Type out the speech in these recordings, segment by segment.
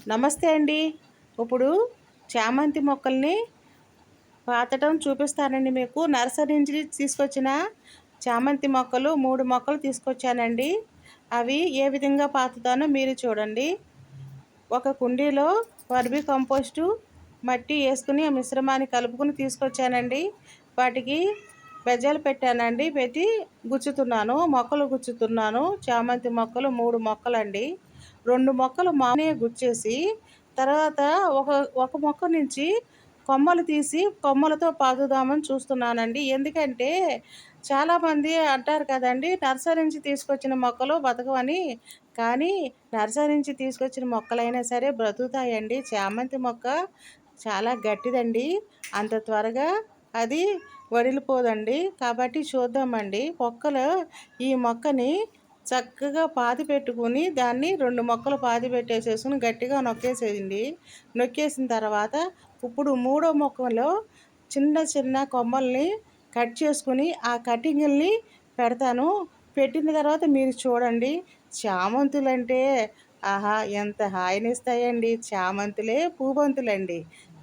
నమస్తే అండి. ఇప్పుడు చామంతి మొక్కల్ని పాతటం చూపిస్తానండి మీకు. నర్సరీ నుంచి తీసుకొచ్చిన చామంతి మొక్కలు 3 మొక్కలు తీసుకొచ్చానండి. అవి ఏ విధంగా పాతుతానో మీరు చూడండి. ఒక కుండీలో వర్మీ కంపోస్టు, మట్టి వేసుకుని ఆ మిశ్రమాన్ని కలుపుకుని తీసుకొచ్చానండి. వాటికి బెజ్జాలు పెట్టానండి. పెట్టి మొక్కలు గుచ్చుతున్నాను. చామంతి మొక్కలు 3 మొక్కలండి. 2 మొక్కలు మామూలుగా గుచ్చేసి తర్వాత ఒక ఒక మొక్క నుంచి కొమ్మలు తీసి కొమ్మలతో పాతుదామని చూస్తున్నానండి. ఎందుకంటే చాలామంది అంటారు కదండీ, నర్సరీ నుంచి తీసుకొచ్చిన మొక్కలు బతకవని. కానీ నర్సరీ నుంచి తీసుకొచ్చిన మొక్కలైనా సరే బ్రతుకుతాయండి. చామంతి మొక్క చాలా గట్టిదండి. అంత త్వరగా అది వడిలిపోదండి. కాబట్టి చూద్దామండి. ఈ మొక్కని చక్కగా పాతి పెట్టుకుని దాన్ని 2 మొక్కలు పాతి పెట్టేసేసుకుని గట్టిగా నొక్కేసేయండి. నొక్కేసిన తర్వాత ఇప్పుడు మూడో మొక్కలో చిన్న చిన్న కొమ్మల్ని కట్ చేసుకుని ఆ కటింగుల్ని పెడతాను. పెట్టిన తర్వాత మీరు చూడండి. చామంతులంటే ఆహా! ఎంత హాయినిస్తాయండి. చామంతులే పూబంతులండి.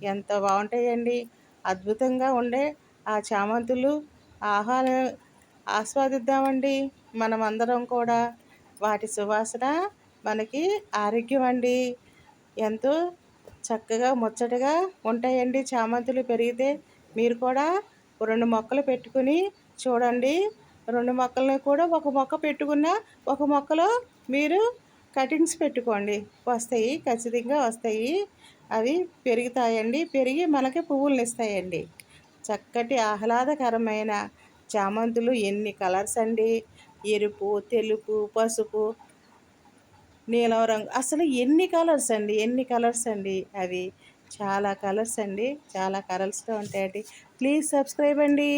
ఎంత బాగుంటాయండి. అద్భుతంగా ఉండే ఆ చామంతులు ఆహార ఆస్వాదిద్దామండి మనమందరం కూడా. వాటి సువాసన మనకి ఆరోగ్యం అండి. ఎంతో చక్కగా ముచ్చటగా ఉంటాయండి చామంతులు పెరిగితే. మీరు కూడా 2 మొక్కలు పెట్టుకుని చూడండి. 2 మొక్కలని కూడా ఒక మొక్క పెట్టుకున్న ఒక మొక్కలో మీరు కటింగ్స్ పెట్టుకోండి. వస్తాయి, ఖచ్చితంగా వస్తాయి. అవి పెరుగుతాయండి. పెరిగి మనకి పువ్వులనిస్తాయండి. చక్కటి ఆహ్లాదకరమైన చామంతులు ఎన్ని కలర్స్ అండి. ఎరుపు, తెలుపు, పసుపు, నీలం రంగు, అసలు ఎన్ని కలర్స్ అండి అవి. చాలా కలర్స్ అండి. చాలా కలర్స్గా ఉంటాయండి. ప్లీజ్ సబ్స్క్రైబ్ అండి.